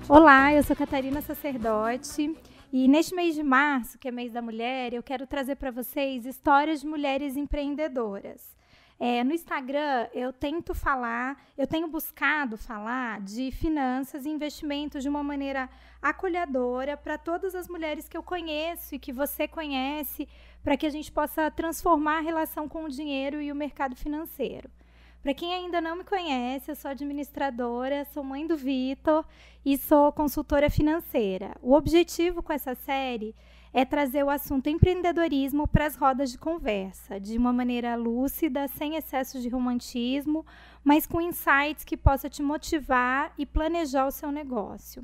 Olá, eu sou Catarina Sacerdote e neste mês de março, que é mês da mulher, eu quero trazer para vocês histórias de mulheres empreendedoras. No Instagram, eu tenho buscado falar de finanças e investimentos de uma maneira acolhedora para todas as mulheres que eu conheço e que você conhece, para que a gente possa transformar a relação com o dinheiro e o mercado financeiro. Para quem ainda não me conhece, eu sou administradora, sou mãe do Vitor e sou consultora financeira. O objetivo com essa série é trazer o assunto empreendedorismo para as rodas de conversa, de uma maneira lúcida, sem excessos de romantismo, mas com insights que possa te motivar e planejar o seu negócio.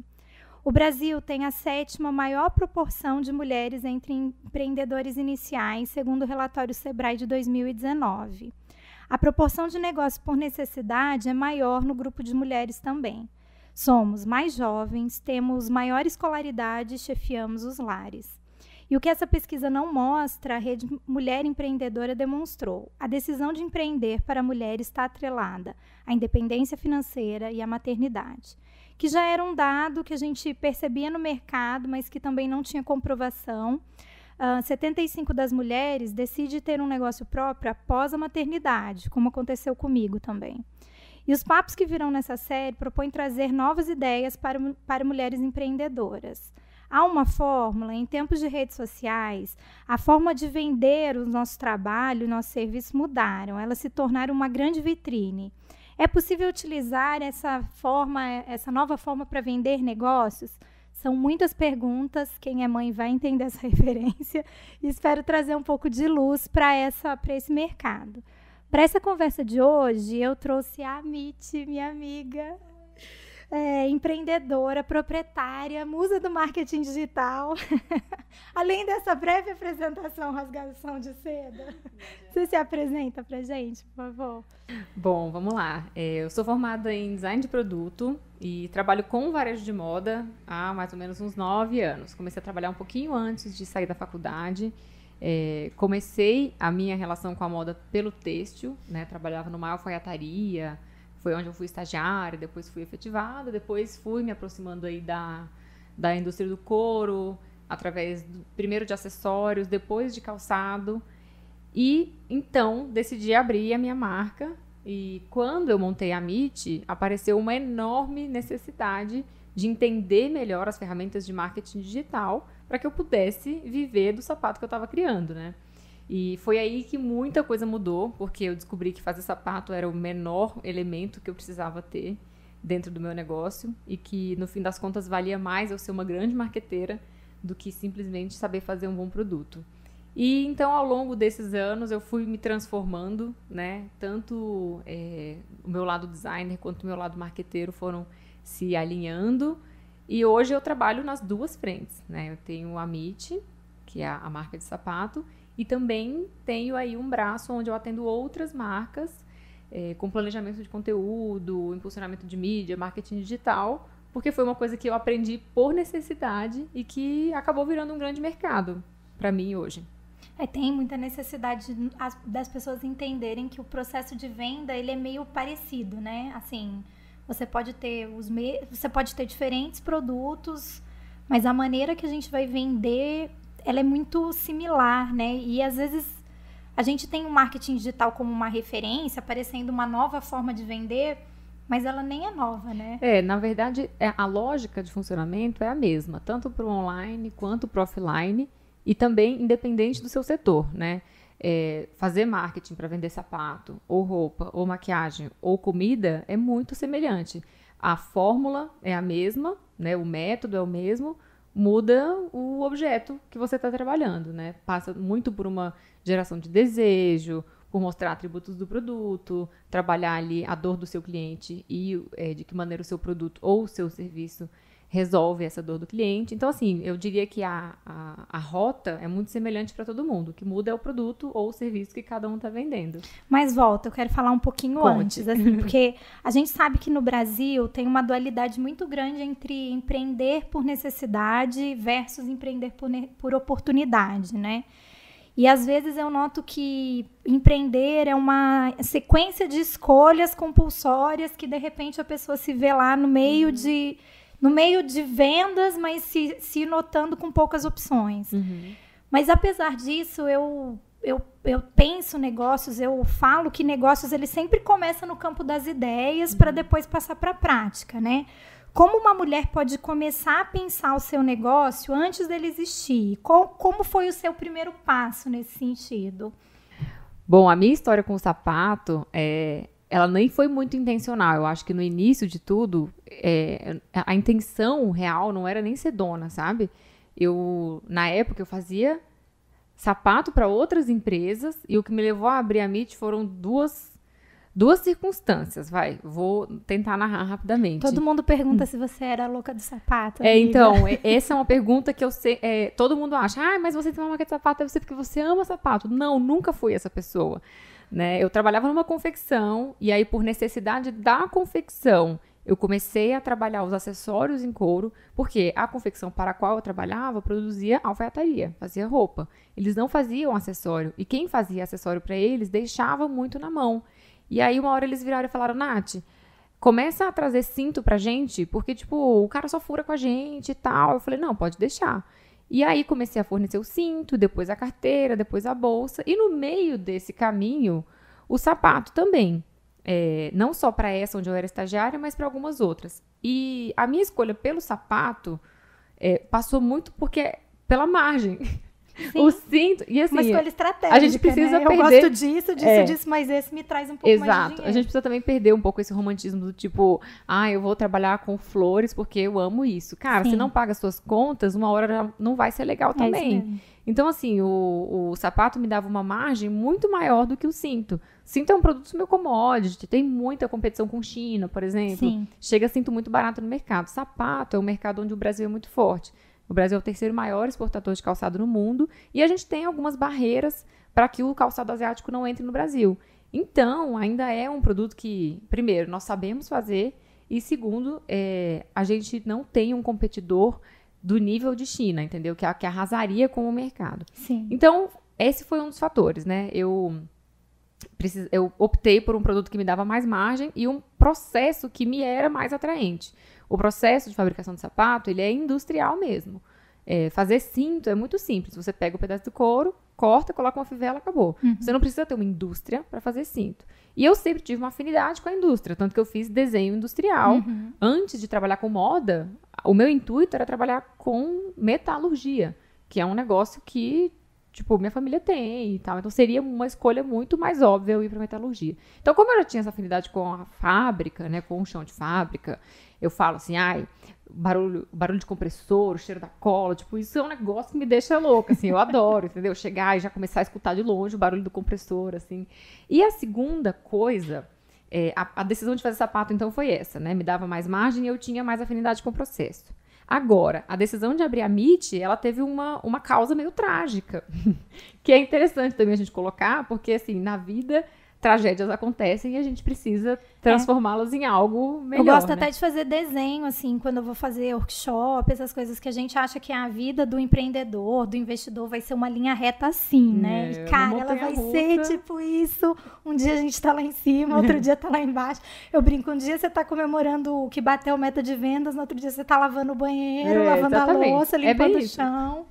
O Brasil tem a 7ª maior proporção de mulheres entre empreendedores iniciais, segundo o relatório Sebrae de 2019. A proporção de negócio por necessidade é maior no grupo de mulheres também. Somos mais jovens, temos maior escolaridade e chefiamos os lares. E o que essa pesquisa não mostra, a Rede Mulher Empreendedora demonstrou. A decisão de empreender para a mulher está atrelada à independência financeira e à maternidade, que já era um dado que a gente percebia no mercado, mas que também não tinha comprovação. 75% das mulheres decidem ter um negócio próprio após a maternidade, como aconteceu comigo também. E os papos que virão nessa série propõem trazer novas ideias para mulheres empreendedoras. Há uma fórmula, em tempos de redes sociais, a forma de vender o nosso trabalho, o nosso serviço mudaram, elas se tornaram uma grande vitrine. É possível utilizar essa nova forma para vender negócios? São muitas perguntas, quem é mãe vai entender essa referência e espero trazer um pouco de luz para esse mercado. Para essa conversa de hoje, eu trouxe a Amit, minha amiga, empreendedora, proprietária, musa do marketing digital. Além dessa breve apresentação, rasgação de seda, você se apresenta para a gente, por favor? Bom, vamos lá. Eu sou formada em design de produto e trabalho com varejo de moda há mais ou menos uns 9 anos. Comecei a trabalhar um pouquinho antes de sair da faculdade. Comecei a minha relação com a moda pelo têxtil, né? Trabalhava numa alfaiataria, foi onde eu fui estagiária, depois fui efetivada, depois fui me aproximando aí da indústria do couro, através primeiro de acessórios, depois de calçado. E então decidi abrir a minha marca. E quando eu montei a Amit, apareceu uma enorme necessidade de entender melhor as ferramentas de marketing digital para que eu pudesse viver do sapato que eu estava criando, né? E foi aí que muita coisa mudou, porque eu descobri que fazer sapato era o menor elemento que eu precisava ter dentro do meu negócio e que, no fim das contas, valia mais eu ser uma grande marqueteira do que simplesmente saber fazer um bom produto. E então, ao longo desses anos, eu fui me transformando, né? Tanto o meu lado designer quanto o meu lado marqueteiro foram se alinhando. E hoje eu trabalho nas duas frentes, né? Eu tenho a Amit, que é a marca de sapato, e também tenho aí um braço onde eu atendo outras marcas com planejamento de conteúdo, impulsionamento de mídia, marketing digital, porque foi uma coisa que eu aprendi por necessidade e que acabou virando um grande mercado para mim hoje. Tem muita necessidade das pessoas entenderem que o processo de venda ele é meio parecido, né? Assim, você pode ter diferentes produtos, mas a maneira que a gente vai vender, ela é muito similar, né? E às vezes a gente tem o marketing digital como uma referência, parecendo uma nova forma de vender, mas ela nem é nova, né? Na verdade, a lógica de funcionamento é a mesma, tanto para o online quanto para o offline, e também independente do seu setor, né? Fazer marketing para vender sapato, ou roupa, ou maquiagem, ou comida é muito semelhante. A fórmula é a mesma, né? O método é o mesmo, muda o objeto que você está trabalhando, né? Passa muito por uma geração de desejo, por mostrar atributos do produto, trabalhar ali a dor do seu cliente e de que maneira o seu produto ou o seu serviço resolve essa dor do cliente. Então, assim, eu diria que a rota é muito semelhante para todo mundo. O que muda é o produto ou o serviço que cada um está vendendo. Mas volta, eu quero falar um pouquinho antes, assim, porque a gente sabe que no Brasil tem uma dualidade muito grande entre empreender por necessidade versus empreender por oportunidade, né? E às vezes eu noto que empreender é uma sequência de escolhas compulsórias que de repente a pessoa se vê lá no meio de vendas, mas se notando com poucas opções. Mas apesar disso, eu penso negócios, eu falo que negócios eles sempre começam no campo das ideias para depois passar para a prática, né? Como uma mulher pode começar a pensar o seu negócio antes dele existir? Como foi o seu primeiro passo nesse sentido? Bom, a minha história com o sapato, ela nem foi muito intencional. Eu acho que no início de tudo, a intenção real não era nem ser dona, sabe? Na época, eu fazia sapato para outras empresas e o que me levou a abrir a MIT foram duas circunstâncias, vou tentar narrar rapidamente. Todo mundo pergunta se você era louca do sapato. Então, essa é uma pergunta que eu sei, todo mundo acha, mas você tem uma marca de sapato, deve ser porque você ama sapato. Não, nunca fui essa pessoa, né? Eu trabalhava numa confecção, e aí por necessidade da confecção, eu comecei a trabalhar os acessórios em couro, porque a confecção para a qual eu trabalhava produzia alfaiataria, fazia roupa. Eles não faziam acessório, e quem fazia acessório para eles deixava muito na mão. E aí, uma hora eles viraram e falaram, Nath, começa a trazer cinto pra gente, porque, tipo, o cara só fura com a gente e tal. Eu falei, não, pode deixar. E aí, comecei a fornecer o cinto, depois a carteira, depois a bolsa. E no meio desse caminho, o sapato também. Não só para essa, onde eu era estagiária, mas para algumas outras. E a minha escolha pelo sapato passou muito pela margem. Sim. O cinto, e assim, uma escolha estratégica, a gente precisa né? perder... Eu gosto disso, mas esse me traz um pouco mais de dinheiro. A gente precisa também perder um pouco esse romantismo do tipo, eu vou trabalhar com flores porque eu amo isso. Cara, se não paga as suas contas, uma hora já não vai ser legal também. Então, assim, o sapato me dava uma margem muito maior do que o cinto. Cinto é um produto meu commodity, tem muita competição com China, por exemplo. Sim. Chega cinto muito barato no mercado. Sapato é um mercado onde o Brasil é muito forte. O Brasil é o terceiro maior exportador de calçado no mundo e a gente tem algumas barreiras para que o calçado asiático não entre no Brasil. Então, ainda é um produto que, primeiro, nós sabemos fazer e, segundo, a gente não tem um competidor do nível de China, entendeu? Que arrasaria com o mercado. Sim. Então, esse foi um dos fatores, né? Eu optei por um produto que me dava mais margem e um processo que me era mais atraente. O processo de fabricação de sapato, ele é industrial mesmo. Fazer cinto é muito simples. Você pega o pedaço de couro, corta, coloca uma fivela, acabou. Você não precisa ter uma indústria para fazer cinto. E eu sempre tive uma afinidade com a indústria, tanto que eu fiz desenho industrial. Antes de trabalhar com moda, o meu intuito era trabalhar com metalurgia, que é um negócio que, tipo, minha família tem e tal. Então, seria uma escolha muito mais óbvia eu ir para metalurgia. Então, como eu já tinha essa afinidade com a fábrica, né, com o chão de fábrica, eu falo assim, barulho de compressor, o cheiro da cola, tipo, isso é um negócio que me deixa louca, assim, eu adoro, entendeu? Chegar e já começar a escutar de longe o barulho do compressor, assim. E a segunda coisa, a decisão de fazer sapato, então, foi essa, né? Me dava mais margem e eu tinha mais afinidade com o processo. Agora, a decisão de abrir a MIT, ela teve uma causa meio trágica, que é interessante também a gente colocar, porque, assim, na vida, tragédias acontecem e a gente precisa transformá-las em algo melhor. Eu gosto né? até de fazer desenho, assim, quando eu vou fazer workshop, essas coisas que a gente acha que a vida do empreendedor, do investidor, vai ser uma linha reta assim, né? E, cara, ela vai ser tipo isso. Um dia a gente tá lá em cima, outro dia tá lá embaixo. Eu brinco, um dia você tá comemorando que bateu meta de vendas, no outro dia você tá lavando o banheiro, lavando exatamente. A louça, limpando o chão.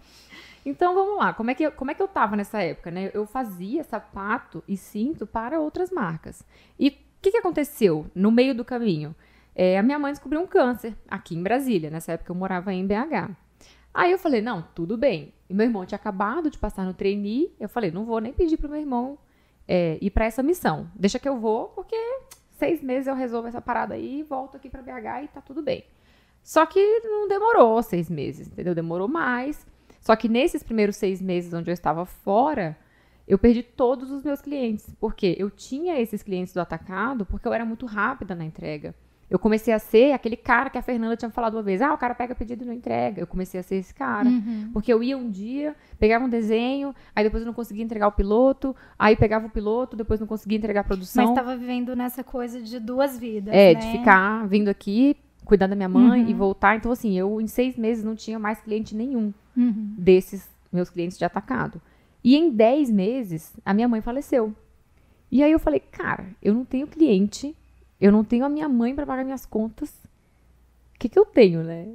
Então, vamos lá. Como é que eu tava nessa época, né? Eu fazia sapato e cinto para outras marcas. E o que aconteceu no meio do caminho? A minha mãe descobriu um câncer aqui em Brasília. Nessa época eu morava em BH. Aí eu falei, não, tudo bem. E meu irmão tinha acabado de passar no trainee. Eu falei, não vou nem pedir pro meu irmão ir para essa missão. Deixa que eu vou, porque 6 meses eu resolvo essa parada aí, volto aqui para BH e tá tudo bem. Só que não demorou 6 meses, entendeu? Demorou mais. Só que nesses primeiros 6 meses onde eu estava fora, eu perdi todos os meus clientes. Porque eu tinha esses clientes do atacado porque eu era muito rápida na entrega. Eu comecei a ser aquele cara que a Fernanda tinha falado uma vez. O cara pega pedido e não entrega. Eu comecei a ser esse cara. Porque eu ia um dia, pegava um desenho, aí depois eu não conseguia entregar o piloto, aí pegava o piloto, depois não conseguia entregar a produção. Mas estava vivendo nessa coisa de 2 vidas, né? De ficar vindo aqui, cuidar da minha mãe e voltar. Então, assim, eu em 6 meses não tinha mais cliente nenhum desses meus clientes de atacado. E em 10 meses, a minha mãe faleceu. E aí eu falei, cara, eu não tenho cliente, eu não tenho a minha mãe para pagar minhas contas. O que eu tenho, né?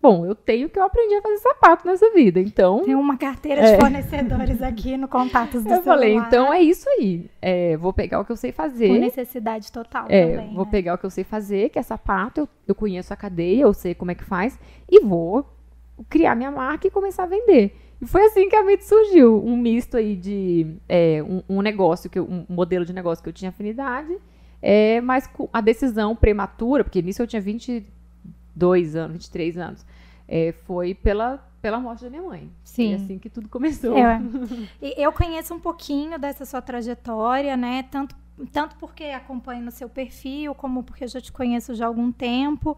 Bom, eu tenho que eu aprendi a fazer sapato nessa vida, então... Tem uma carteira de fornecedores aqui no Contatos do Eu celular. falei, então é isso aí. Vou pegar o que eu sei fazer. Com necessidade total também, Vou né? pegar o que eu sei fazer, que é sapato, eu conheço a cadeia, eu sei como é que faz, e vou criar minha marca e começar a vender. E foi assim que a Meet surgiu, um misto aí de um negócio, um modelo de negócio que eu tinha afinidade, mas com a decisão prematura, porque nisso eu tinha 22 anos, 23 anos, foi pela morte da minha mãe. Sim. Foi assim que tudo começou. Eu conheço um pouquinho dessa sua trajetória, né? Tanto porque acompanho no seu perfil, como porque eu já te conheço já há algum tempo.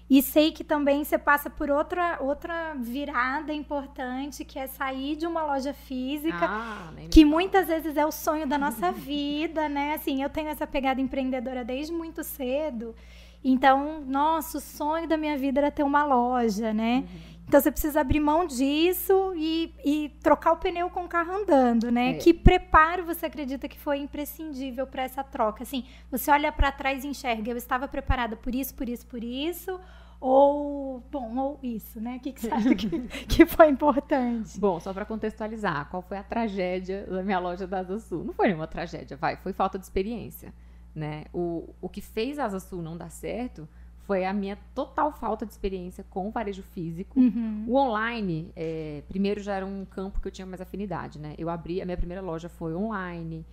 E sei que também você passa por outra virada importante, que é sair de uma loja física, que muitas vezes é o sonho da nossa vida, né? Assim, eu tenho essa pegada empreendedora desde muito cedo. Então, nossa, o sonho da minha vida era ter uma loja, né? Então, você precisa abrir mão disso e trocar o pneu com o carro andando, né? Que preparo você acredita que foi imprescindível para essa troca? Assim, você olha para trás e enxerga, eu estava preparada por isso, por isso, por isso, ou isso, né? O que você acha que foi importante? Bom, só para contextualizar, qual foi a tragédia da minha loja da Asa Sul? Não foi nenhuma tragédia, foi falta de experiência, né? O que fez a Asa Sul não dar certo foi a minha total falta de experiência com o varejo físico. O online, primeiro já era um campo que eu tinha mais afinidade, né? A minha primeira loja foi online,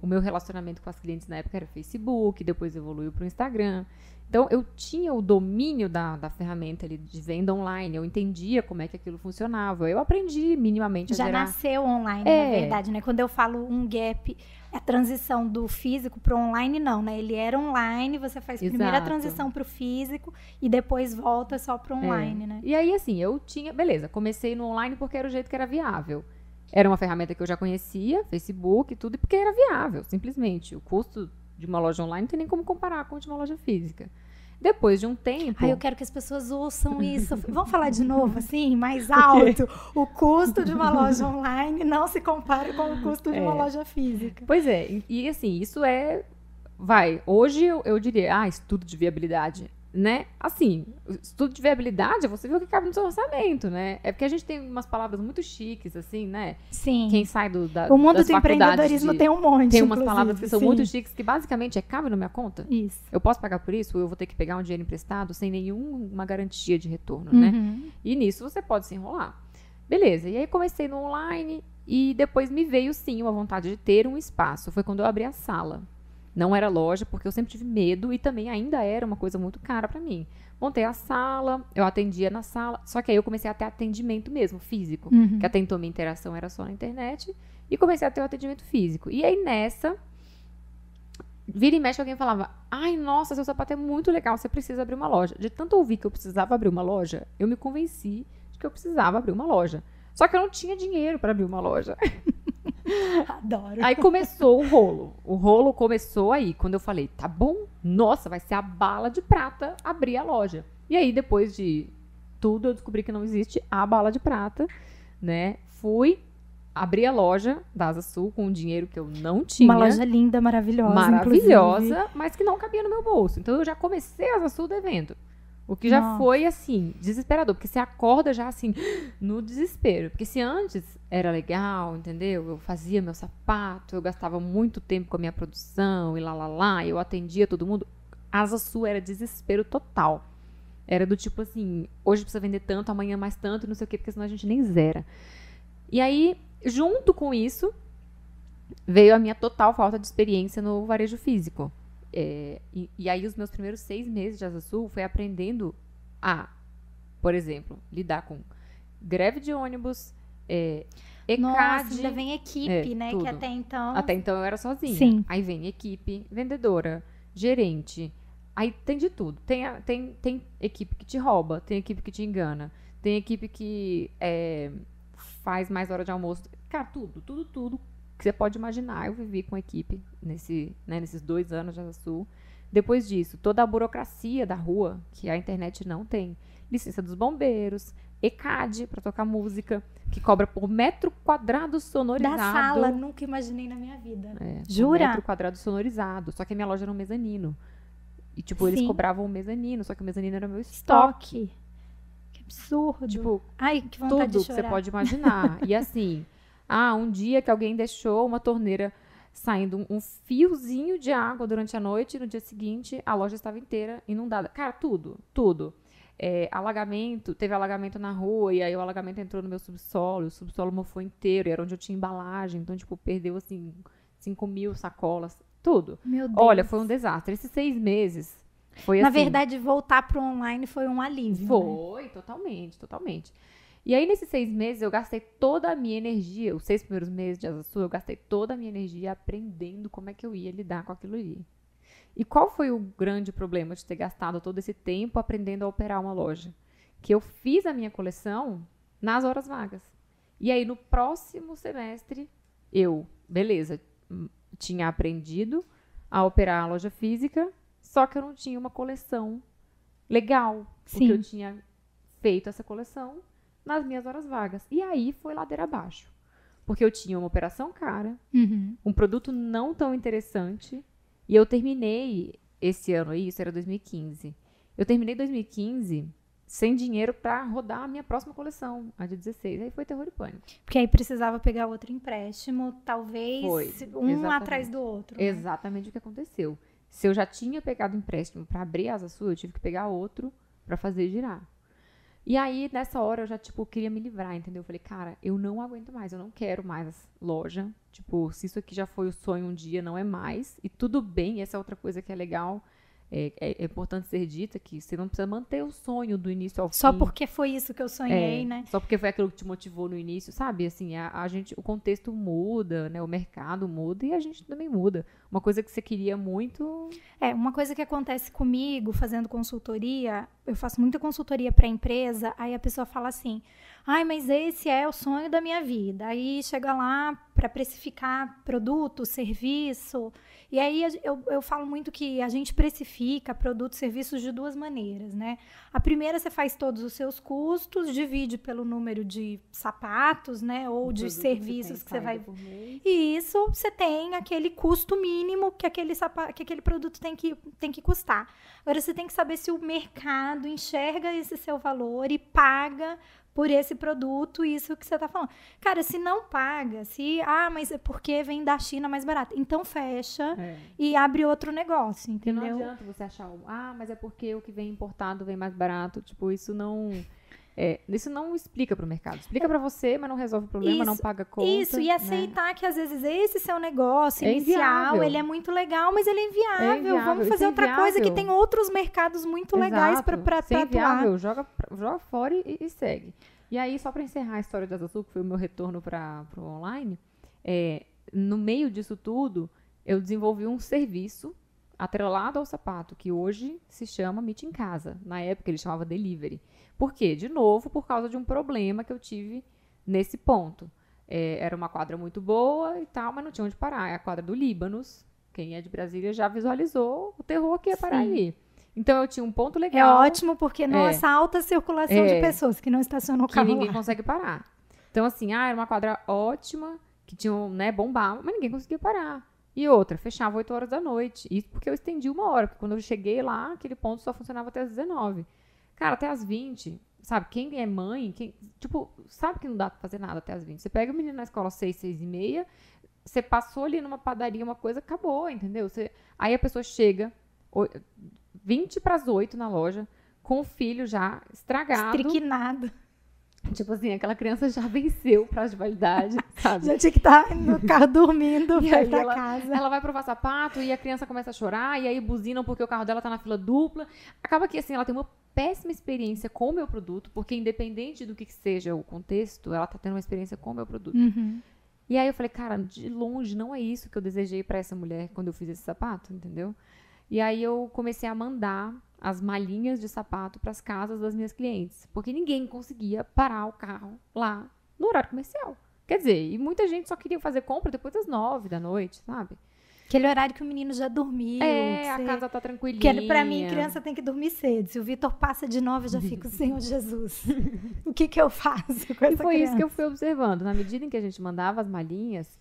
o meu relacionamento com as clientes na época era Facebook, depois evoluiu para o Instagram. Então, eu tinha o domínio da ferramenta ali de venda online, eu entendia como é que aquilo funcionava, eu aprendi minimamente a gerar... Já nasceu online, na verdade, né? Quando eu falo um gap, a transição do físico para o online, não, né? Ele era online, você faz primeiro a transição para o físico e depois volta só para o online, né? E aí, assim, beleza, comecei no online porque era o jeito que era viável. Era uma ferramenta que eu já conhecia, Facebook e tudo, e porque era viável, simplesmente. O custo de uma loja online não tem nem como comparar com o de uma loja física. Depois de um tempo... eu quero que as pessoas ouçam isso. Vamos falar de novo, assim, mais alto. O custo de uma loja online não se compara com o custo de uma loja física. Pois é. E assim, isso hoje eu diria, estudo de viabilidade, né? Assim, estudo de viabilidade é você ver o que cabe no seu orçamento, né? É porque a gente tem umas palavras muito chiques, assim, né? Sim. Quem sai o mundo do empreendedorismo tem um monte, tem umas palavras que são muito chiques, que basicamente cabe na minha conta. Isso. Eu posso pagar por isso, ou eu vou ter que pegar um dinheiro emprestado sem nenhuma garantia de retorno, né? E nisso você pode se enrolar. Beleza, e aí comecei no online e depois me veio, sim, uma vontade de ter um espaço. Foi quando eu abri a sala. Não era loja, porque eu sempre tive medo e também ainda era uma coisa muito cara para mim. Montei a sala, eu atendia na sala, só que aí eu comecei a ter atendimento mesmo, físico, que até então minha interação era só na internet, e comecei a ter o atendimento físico. E aí nessa, vira e mexe alguém falava, nossa, seu sapato é muito legal, você precisa abrir uma loja. De tanto ouvir que eu precisava abrir uma loja, eu me convenci de que eu precisava abrir uma loja. Só que eu não tinha dinheiro para abrir uma loja. Adoro. Aí começou o rolo. O rolo começou aí, quando eu falei, tá bom, nossa, vai ser a bala de prata abrir a loja. E aí, depois de tudo, eu descobri que não existe a bala de prata, né? Fui abrir a loja da Asa Sul com um dinheiro que eu não tinha. Uma loja linda, maravilhosa. Maravilhosa, mas que não cabia no meu bolso. Então, eu já comecei a Asa Sul devendo. O que já foi, assim, desesperador. Porque você acorda já, assim, no desespero. Porque se antes era legal, entendeu? Eu fazia meu sapato, eu gastava muito tempo com a minha produção e eu atendia todo mundo. Asa Sul era desespero total. Era do tipo assim, hoje precisa vender tanto, amanhã mais tanto, não sei o quê, porque senão a gente nem zera. E aí, junto com isso, veio a minha total falta de experiência no varejo físico. E aí os meus primeiros 6 meses de Asa Sul foi aprendendo a, por exemplo, lidar com greve de ônibus, ECAD. Nossa, ainda vem equipe, né? Tudo. Que até então... Até então eu era sozinha. Sim. Aí vem equipe, vendedora, gerente. Aí tem de tudo. Tem equipe que te rouba, tem equipe que te engana, tem equipe que faz mais hora de almoço. Cara, tudo que você pode imaginar. Eu vivi com a equipe nesses 2 anos de Asa Sul. Depois disso, toda a burocracia da rua, que a internet não tem. Licença dos bombeiros, ECAD para tocar música, que cobra por metro quadrado sonorizado. Da sala, nunca imaginei na minha vida. Jura? Por metro quadrado sonorizado. Só que a minha loja era um mezanino. E, tipo, eles cobravam o mezanino, só que o mezanino era o meu estoque. Que absurdo. Tipo, ai, que vontade tudo de chorar. que você pode imaginar. E assim, um dia que alguém deixou uma torneira saindo um fiozinho de água durante a noite, e no dia seguinte a loja estava inteira inundada. Cara, tudo. Alagamento, teve alagamento na rua, e aí o alagamento entrou no meu subsolo, o subsolo mofou inteiro, e era onde eu tinha embalagem, então, tipo, perdeu, assim, 5.000 sacolas, tudo. Meu Deus. Olha, foi um desastre. Esses 6 meses foi Na assim... verdade, voltar pro online foi um alívio, Foi, né? totalmente. E aí, nesses 6 meses, eu gastei toda a minha energia, os 6 primeiros meses de Asa Sul, eu gastei toda a minha energia aprendendo como é que eu ia lidar com aquilo ali. E qual foi o grande problema de ter gastado todo esse tempo aprendendo a operar uma loja? Que eu fiz a minha coleção nas horas vagas. E aí, no próximo semestre, beleza, tinha aprendido a operar a loja física, só que eu não tinha uma coleção legal. Porque Sim. eu tinha feito essa coleção nas minhas horas vagas. E aí foi ladeira abaixo. Porque eu tinha uma operação cara, um produto não tão interessante, e eu terminei esse ano aí, isso era 2015. Eu terminei 2015 sem dinheiro para rodar a minha próxima coleção, a de 16. Aí foi terror e pânico. Porque aí precisava pegar outro empréstimo, talvez exatamente. atrás do outro. Né? Exatamente o que aconteceu. Se eu já tinha pegado empréstimo para abrir a Asa Sul, eu tive que pegar outro para fazer girar. E aí, nessa hora, eu já, tipo, queria me livrar, entendeu? Eu falei, cara, eu não aguento mais, eu não quero mais loja. Tipo, se isso aqui já foi o sonho um dia, não é mais. E tudo bem, essa é outra coisa que é legal. É importante ser dita que você não precisa manter o sonho do início ao fim. Só porque foi isso que eu sonhei, né? Só porque foi aquilo que te motivou no início, sabe? Assim, o contexto muda, né? O mercado muda e a gente também muda. Uma coisa que você queria muito... Uma coisa que acontece comigo, fazendo consultoria, eu faço muita consultoria para empresa, aí a pessoa fala assim, mas esse é o sonho da minha vida. Aí chega lá para precificar produto, serviço, e aí eu falo muito que a gente precifica produtos e serviços de 2 maneiras, né? A primeira, você faz todos os seus custos, divide pelo número de sapatos, né? Ou de serviços que você vai... E isso, você tem aquele custo mínimo que aquele produto tem que custar. Agora, você tem que saber se o mercado enxerga esse seu valor e paga por esse produto, isso que você está falando. Cara, se não paga, mas é porque vem da China mais barato. Então fecha e abre outro negócio, entendeu? Porque não adianta você achar, mas é porque o que vem importado vem mais barato. Tipo, isso não explica para o mercado. Explica para você, mas não resolve o problema, não paga conta. Isso, e aceitar que às vezes esse seu negócio inicial, inviável. Ele é muito legal, mas ele é inviável. Vamos fazer outra coisa que tem outros mercados muito legais para atuar. Joga fora e segue. E aí, só para encerrar a história da Asa Sul, que foi o meu retorno para o online, no meio disso tudo, eu desenvolvi um serviço atrelado ao sapato, que hoje se chama Meet em Casa. Na época, ele chamava Delivery. Por quê? De novo, por causa de um problema que eu tive nesse ponto. Era uma quadra muito boa e tal, mas não tinha onde parar. É a quadra do Líbanos. Quem é de Brasília já visualizou o terror que ia parar ali. Então, eu tinha um ponto legal. É ótimo, porque nossa alta circulação de pessoas que não estacionam o carro que ninguém lá. consegue parar. Então, assim, era uma quadra ótima, que tinha, bombava, mas ninguém conseguia parar. E outra, fechava 8 horas da noite. Isso porque eu estendi 1 hora, porque quando eu cheguei lá, aquele ponto só funcionava até as 19. Cara, até as 20, sabe? Quem é mãe, sabe que não dá pra fazer nada até as 20. Você pega o menino na escola às 6, 6 e meia, você passou ali numa padaria, uma coisa, acabou, entendeu? Aí a pessoa chega 20 para as 8 na loja, com o filho já estragado. Estriquinado. Tipo assim, aquela criança já venceu o prazo de validade, sabe? Já tinha que estar no carro dormindo e pra aí ir pra casa. Ela vai provar sapato e a criança começa a chorar, e aí buzinam porque o carro dela tá na fila dupla. Acaba que, assim, ela tem uma péssima experiência com o meu produto, porque independente do que seja o contexto, ela tá tendo uma experiência com o meu produto. E aí eu falei, cara, de longe não é isso que eu desejei pra essa mulher quando eu fiz esse sapato, entendeu? E aí eu comecei a mandar as malinhas de sapato para as casas das minhas clientes, porque ninguém conseguia parar o carro lá no horário comercial. Quer dizer, e muita gente só queria fazer compra depois das 9 da noite, sabe? Aquele horário que o menino já dormiu. A casa tá tranquilinha. Que pra mim, criança tem que dormir cedo. Se o Vitor passa de 9, eu já fico, Senhor Jesus, o que eu faço com essa criança? E foi isso que eu fui observando. Na medida em que a gente mandava as malinhas,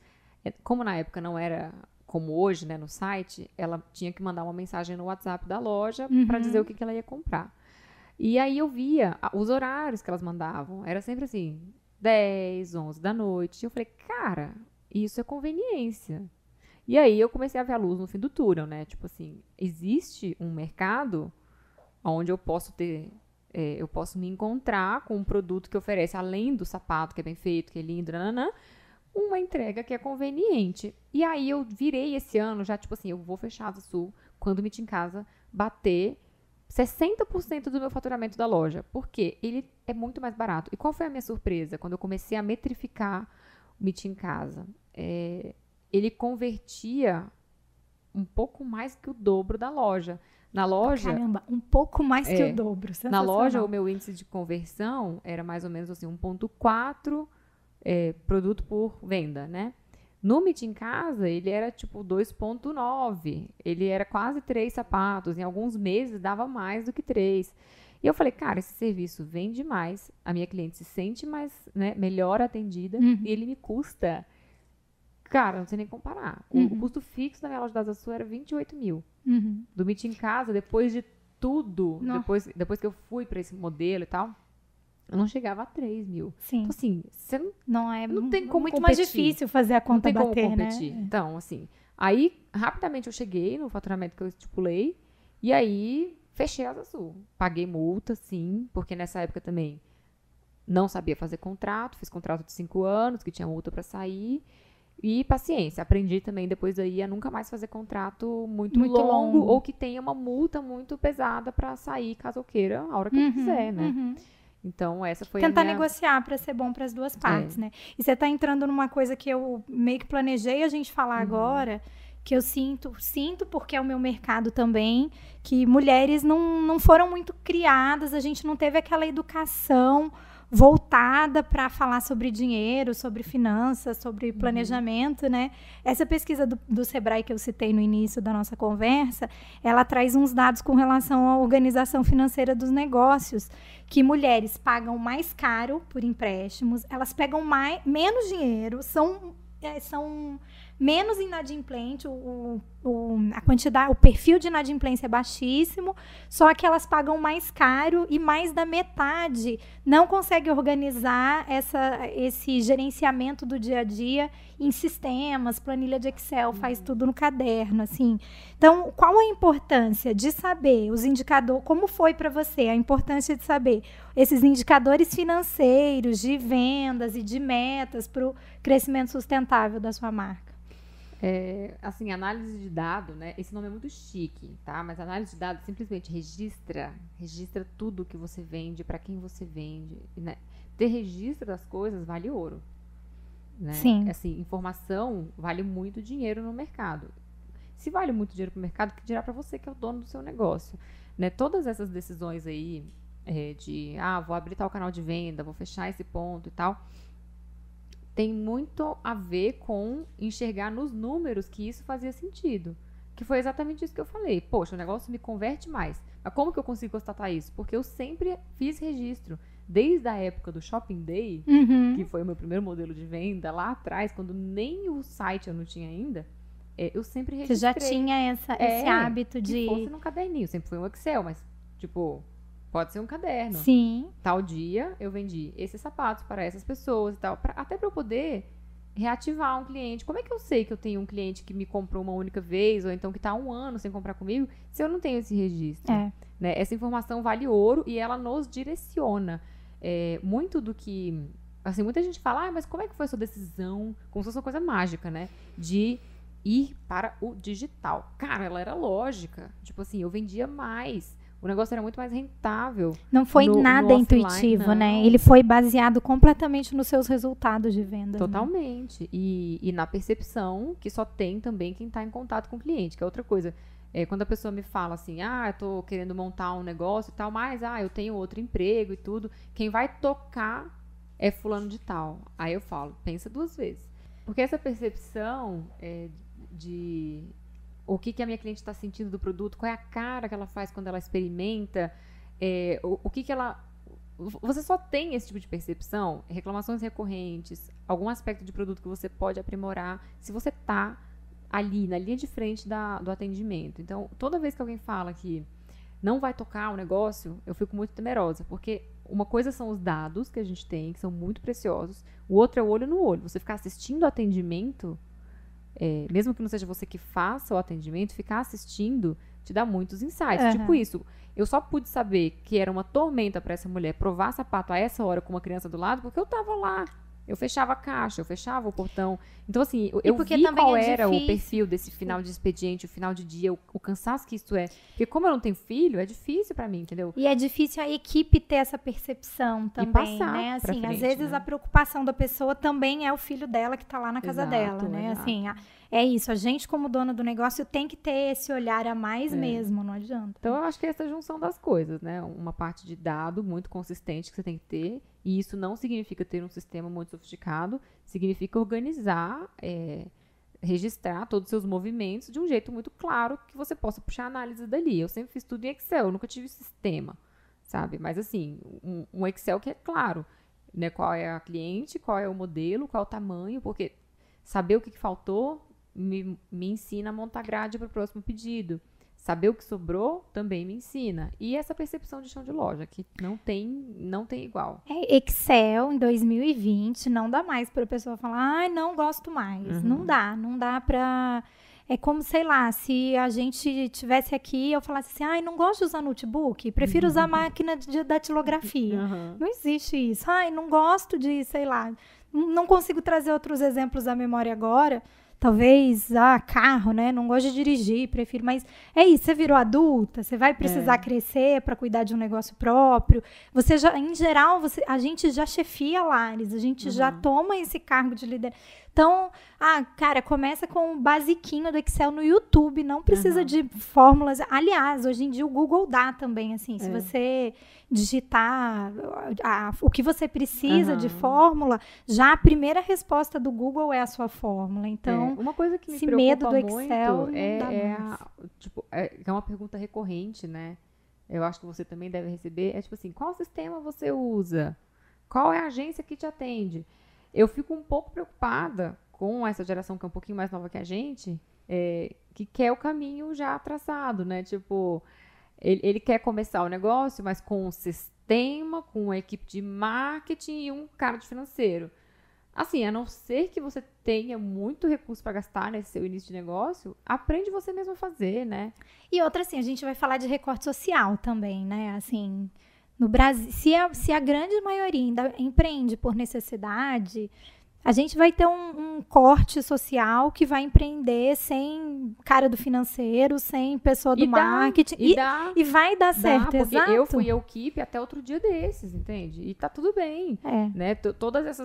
como na época não era como hoje, né, no site, ela tinha que mandar uma mensagem no WhatsApp da loja para dizer o que ela ia comprar. E aí eu via os horários que elas mandavam. Era sempre assim, 10, 11 da noite. E eu falei, cara, isso é conveniência. E aí eu comecei a ver a luz no fim do túnel, né? Tipo assim, existe um mercado onde eu posso eu posso me encontrar com um produto que oferece, além do sapato, que é bem feito, que é lindo, nananã, uma entrega que é conveniente. E aí eu virei esse ano, já tipo assim, eu vou fechar a Asa Sul quando o Meet em Casa bater 60% do meu faturamento da loja. Porque ele é muito mais barato. E qual foi a minha surpresa? Quando eu comecei a metrificar o Meet em Casa. Ele convertia um pouco mais que o dobro da loja. Na loja... Caramba, um pouco mais que o dobro. Na loja, o meu índice de conversão era mais ou menos assim, 1,4 produto por venda, né? No Meet em Casa, ele era tipo 2,9. Ele era quase 3 sapatos. Em alguns meses, dava mais do que 3. E eu falei, cara, esse serviço vende mais. A minha cliente se sente mais, né, melhor atendida. E ele me custa... Cara, não sei nem comparar. O custo fixo da minha loja da Asa Sul era 28 mil. Do Meet em Casa, depois de tudo, depois que eu fui para esse modelo e tal, eu não chegava a 3 mil. Sim. Então, assim, você não tem como muito competir. Mais difícil fazer a conta bater, não tem como competir. Né? Então, assim, aí, rapidamente eu cheguei no faturamento que eu estipulei, e aí, fechei a Asa Sul. Paguei multa, sim, porque nessa época também não sabia fazer contrato, fiz contrato de 5 anos, que tinha multa para sair. E paciência, aprendi também depois daí a nunca mais fazer contrato muito longo ou que tenha uma multa muito pesada para sair caso eu queira, a hora que eu quiser, né? Então, essa foi Tentar negociar para ser bom para as duas partes, né? E você tá entrando numa coisa que eu meio que planejei a gente falar agora, que eu sinto porque é o meu mercado também, que mulheres não foram muito criadas, a gente não teve aquela educação voltada para falar sobre dinheiro, sobre finanças, sobre planejamento, né? Essa pesquisa do Sebrae que eu citei no início da nossa conversa, ela traz uns dados com relação à organização financeira dos negócios, que mulheres pagam mais caro por empréstimos, elas pegam menos dinheiro, são menos inadimplente, a quantidade, o perfil de inadimplência é baixíssimo, só que elas pagam mais caro e mais da metade não consegue organizar esse gerenciamento do dia a dia em sistemas, planilha de Excel, faz tudo no caderno, assim. Então, qual a importância de saber os indicadores, como foi para você a importância de saber esses indicadores financeiros de vendas e de metas para o crescimento sustentável da sua marca? Assim, análise de dado, né? Esse nome é muito chique, tá? Mas análise de dados simplesmente registra tudo que você vende, para quem você vende, né? Ter registro das coisas vale ouro, né? Sim. Assim, informação vale muito dinheiro no mercado. Se vale muito dinheiro para o mercado, que dirá para você que é o dono do seu negócio, né? Todas essas decisões aí vou abrir tal canal de venda, vou fechar esse ponto e tal, tem muito a ver com enxergar nos números que isso fazia sentido. Que foi exatamente isso que eu falei. Poxa, o negócio me converte mais. Mas como que eu consigo constatar isso? Porque eu sempre fiz registro. Desde a época do Shopping Day, que foi o meu primeiro modelo de venda, lá atrás, quando nem o site eu não tinha ainda, eu sempre registrei. Você já tinha esse hábito de... Se fosse num caderninho, sempre foi um Excel, mas, tipo... Pode ser um caderno. Sim. Tal dia eu vendi esses sapatos para essas pessoas e tal. Até para eu poder reativar um cliente. Como é que eu sei que eu tenho um cliente que me comprou uma única vez ou então que está há 1 ano sem comprar comigo se eu não tenho esse registro? Né? Essa informação vale ouro e ela nos direciona. Muito do que... Assim, muita gente fala, mas como é que foi a sua decisão? Como se fosse uma coisa mágica, né? De ir para o digital. Cara, ela era lógica. Tipo assim, eu vendia mais. O negócio era muito mais rentável. Não foi nada intuitivo, né? Ele foi baseado completamente nos seus resultados de venda. Totalmente. Né? E na percepção que só tem também quem está em contato com o cliente, que é outra coisa. Quando a pessoa me fala assim, eu tô querendo montar um negócio e tal, mas eu tenho outro emprego e tudo. Quem vai tocar é fulano de tal. Aí eu falo, pensa 2 vezes. Porque essa percepção de o que a minha cliente está sentindo do produto, qual é a cara que ela faz quando ela experimenta, o que ela... Você só tem esse tipo de percepção, reclamações recorrentes, algum aspecto de produto que você pode aprimorar, se você está ali, na linha de frente do atendimento. Então, toda vez que alguém fala que não vai tocar o negócio, eu fico muito temerosa, porque uma coisa são os dados que a gente tem, que são muito preciosos, o outro é o olho no olho. Você ficar assistindo o atendimento, mesmo que não seja você que faça o atendimento, ficar assistindo te dá muitos insights. Uhum. Tipo isso, eu só pude saber que era uma tormenta para essa mulher provar sapato a essa hora com uma criança do lado, porque eu tava lá. Eu fechava a caixa, eu fechava o portão. Então, assim, eu vi qual era o perfil desse final de expediente, o final de dia, o cansaço que isso é. Porque como eu não tenho filho, é difícil pra mim, entendeu? E é difícil a equipe ter essa percepção também, e passar, né? Assim, frente, às vezes, né? A preocupação da pessoa também é o filho dela que tá lá na casa dela, né? Exato. Assim, é isso. A gente, como dona do negócio, tem que ter esse olhar a mais mesmo, não adianta. Então, eu acho que é essa junção das coisas, né? Uma parte de dado muito consistente que você tem que ter. E isso não significa ter um sistema muito sofisticado, significa organizar, registrar todos os seus movimentos de um jeito muito claro que você possa puxar análise dali. Eu sempre fiz tudo em Excel, eu nunca tive sistema, sabe? Mas assim, um Excel que é claro, né? Qual é a cliente, qual é o modelo, qual é o tamanho, porque saber o que faltou me ensina a montar grade para o próximo pedido. Saber o que sobrou também me ensina. E essa percepção de chão de loja, que não tem igual. Excel, em 2020, não dá mais para a pessoa falar, ai, não gosto mais. Não dá para... É como, sei lá, se a gente tivesse aqui, eu falasse assim, ai, não gosto de usar notebook, prefiro usar a máquina de datilografia. Não existe isso. Ai, não gosto de, sei lá, não consigo trazer outros exemplos à memória agora. Talvez, carro, né? Não gosto de dirigir, prefiro. Mas é isso, você virou adulta, você vai precisar crescer para cuidar de um negócio próprio. Você já, em geral, a gente já chefia lares, a gente já toma esse cargo de liderança. Então, cara, começa com o basiquinho do Excel no YouTube, não precisa de fórmulas. Aliás, hoje em dia o Google dá também, assim, se você digitar o que você precisa de fórmula, já a primeira resposta do Google é a sua fórmula. Então, uma coisa que me esse medo do muito Excel é uma pergunta recorrente, né? Eu acho que você também deve receber, tipo assim, qual sistema você usa? Qual é a agência que te atende? Eu fico um pouco preocupada com essa geração que é um pouquinho mais nova que a gente, que quer o caminho já traçado, né? Tipo, ele quer começar o negócio, mas com um sistema, com uma equipe de marketing e um cara de financeiro. Assim, a não ser que você tenha muito recurso para gastar nesse seu início de negócio, aprende você mesmo a fazer, né? E outra, assim, a gente vai falar de recorte social também, né? Assim... No Brasil, se a grande maioria ainda empreende por necessidade, a gente vai ter um corte social que vai empreender sem cara do financeiro, sem pessoa do marketing. E vai dar certo, porque exato. Eu fui equipe até outro dia desses, entende? E tá tudo bem. Né? Todas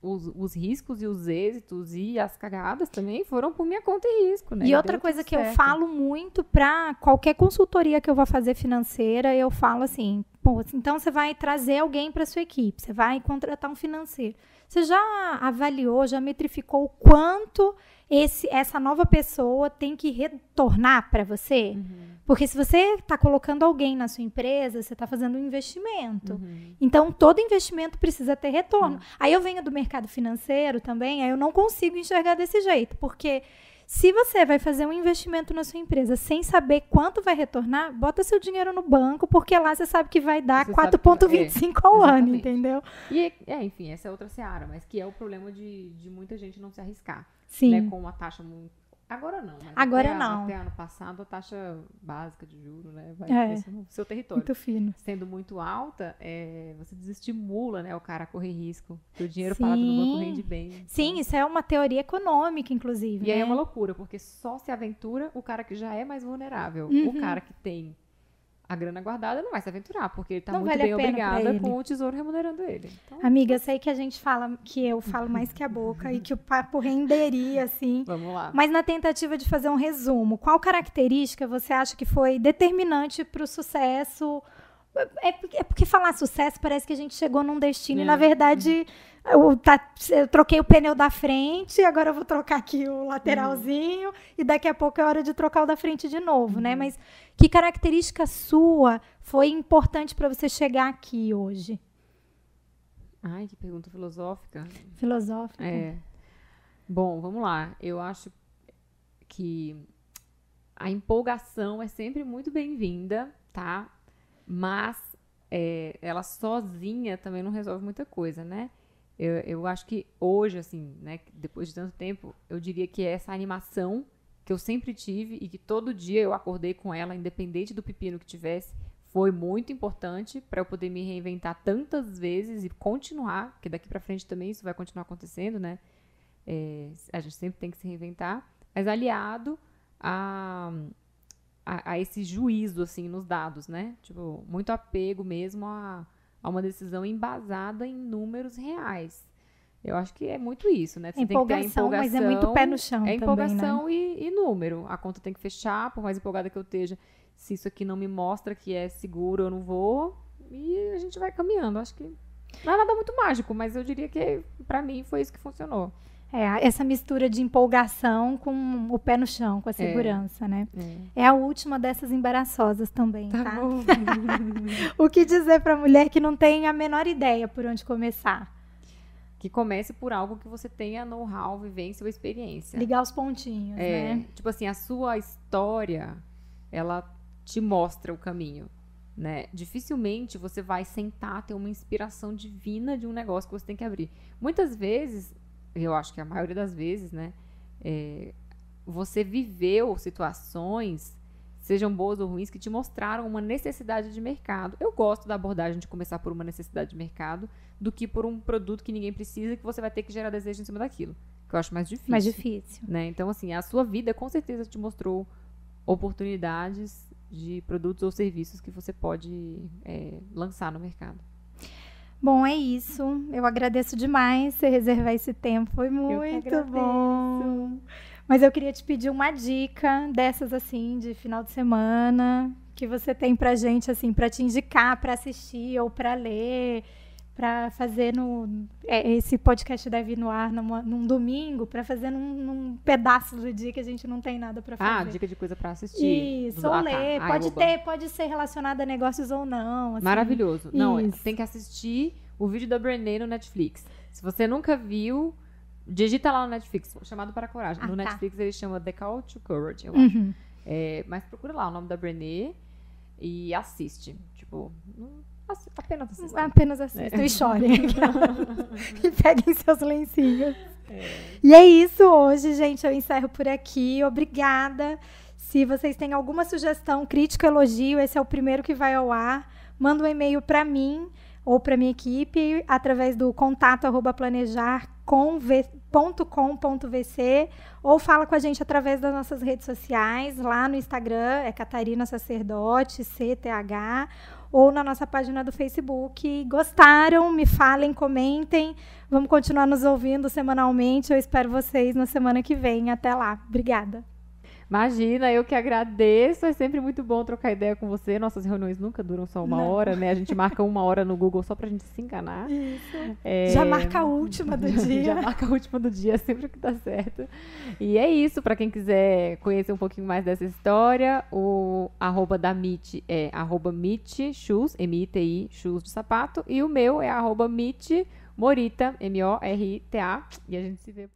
os riscos e os êxitos e as cagadas também foram por minha conta e risco, né? E outra coisa que eu falo muito para qualquer consultoria que eu vou fazer financeira, eu falo assim, então você vai trazer alguém para sua equipe, você vai contratar um financeiro. Você já avaliou, já metrificou o quanto essa nova pessoa tem que retornar para você? Porque se você está colocando alguém na sua empresa, você está fazendo um investimento. Então, todo investimento precisa ter retorno. Aí eu venho do mercado financeiro também, aí eu não consigo enxergar desse jeito, porque se você vai fazer um investimento na sua empresa sem saber quanto vai retornar, bota seu dinheiro no banco, porque lá você sabe que vai dar 4,25 ao ano, entendeu? E, enfim, essa é outra seara, mas que é o problema de muita gente não se arriscar. Sim. Né, com uma taxa muito... Agora não, mas até ano passado a taxa básica de juros, né, vai crescer no seu território. Muito fino. Sendo muito alta, você desestimula, né, o cara a correr risco, porque o dinheiro parado no banco rende bem. Então... Sim, isso é uma teoria econômica, inclusive. E aí é uma loucura, porque só se aventura o cara que já é mais vulnerável. O cara que tem a grana guardada não vai se aventurar, porque ele tá muito bem obrigado com o tesouro remunerando ele. Então, amiga, eu sei que a gente fala, que eu falo mais que a boca e que o papo renderia, assim. Vamos lá. Mas na tentativa de fazer um resumo, qual característica você acha que foi determinante para o sucesso É porque falar sucesso parece que a gente chegou num destino e, na verdade, eu troquei o pneu da frente, agora eu vou trocar aqui o lateralzinho e daqui a pouco é hora de trocar o da frente de novo, né? Mas que característica sua foi importante para você chegar aqui hoje? Ai, que pergunta filosófica. Filosófica. Bom, vamos lá. Eu acho que a empolgação é sempre muito bem-vinda, tá? Mas ela sozinha também não resolve muita coisa, né? Eu acho que hoje, assim, né, depois de tanto tempo, eu diria que essa animação que eu sempre tive e que todo dia eu acordei com ela, independente do pepino que tivesse, foi muito importante para eu poder me reinventar tantas vezes e continuar, porque daqui para frente também isso vai continuar acontecendo, né? A gente sempre tem que se reinventar, mas aliado a esse juízo, assim, nos dados, né? Tipo, muito apego mesmo a uma decisão embasada em números reais. Eu acho que é muito isso, né? Você tem que ter a empolgação, mas é muito pé no chão também, empolgação, né? e número. A conta tem que fechar, por mais empolgada que eu esteja. Se isso aqui não me mostra que é seguro, eu não vou. E a gente vai caminhando. Acho que não é nada muito mágico, mas eu diria que, pra mim, foi isso que funcionou. Essa mistura de empolgação com o pé no chão, com a segurança, né? É a última dessas embaraçosas também, tá? Bom. O que dizer pra mulher que não tem a menor ideia por onde começar? Que comece por algo que você tenha know-how, vivência ou experiência. Ligar os pontinhos, né? Tipo assim, a sua história, ela te mostra o caminho, né? Dificilmente você vai sentar, ter uma inspiração divina de um negócio que você tem que abrir. Muitas vezes, eu acho que a maioria das vezes, né? Você viveu situações, sejam boas ou ruins, que te mostraram uma necessidade de mercado. Eu gosto da abordagem de começar por uma necessidade de mercado do que por um produto que ninguém precisa e que você vai ter que gerar desejo em cima daquilo. Que eu acho mais difícil. Mais difícil. Né? Então, assim, a sua vida com certeza te mostrou oportunidades de produtos ou serviços que você pode lançar no mercado. Bom, é isso. Eu agradeço demais você reservar esse tempo. Foi muito bom. Mas eu queria te pedir uma dica dessas, assim, de final de semana, que você tem pra gente, assim, pra te indicar, pra assistir ou pra ler, pra fazer esse podcast deve ir no ar num domingo, pra fazer num pedaço do dia que a gente não tem nada pra fazer. Dica de coisa pra assistir. Isso, ou ler. Pode ser relacionado a negócios ou não. Assim. Maravilhoso. Não, tem que assistir o vídeo da Brené no Netflix. Se você nunca viu, digita lá no Netflix, chamado para a coragem. No Netflix ele chama The Call to Courage, eu acho. Mas procura lá o nome da Brené e assiste. Tipo, apenas assista. Apenas assistam e chorem. E peguem seus lencinhos. E é isso hoje, gente. Eu encerro por aqui. Obrigada. Se vocês têm alguma sugestão, crítica, elogio, esse é o primeiro que vai ao ar. Manda um e-mail para mim ou para minha equipe através do contato@planejar.com.vc ou fala com a gente através das nossas redes sociais, lá no Instagram, é Catarina Sacerdote, CTH, ou na nossa página do Facebook. Gostaram? Me falem, comentem. Vamos continuar nos ouvindo semanalmente. Eu espero vocês na semana que vem. Até lá. Obrigada. Imagina, eu que agradeço. É sempre muito bom trocar ideia com você. Nossas reuniões nunca duram só uma hora, né? A gente marca 1 hora no Google só pra gente se enganar. Isso. Já marca a última do dia. Já marca a última do dia, sempre que dá certo. E é isso. Pra quem quiser conhecer um pouquinho mais dessa história, o @ da MIT é @MIT Shoes, MITI, Shoes de sapato. E o meu é @MIT Morita, MORITA. E a gente se vê.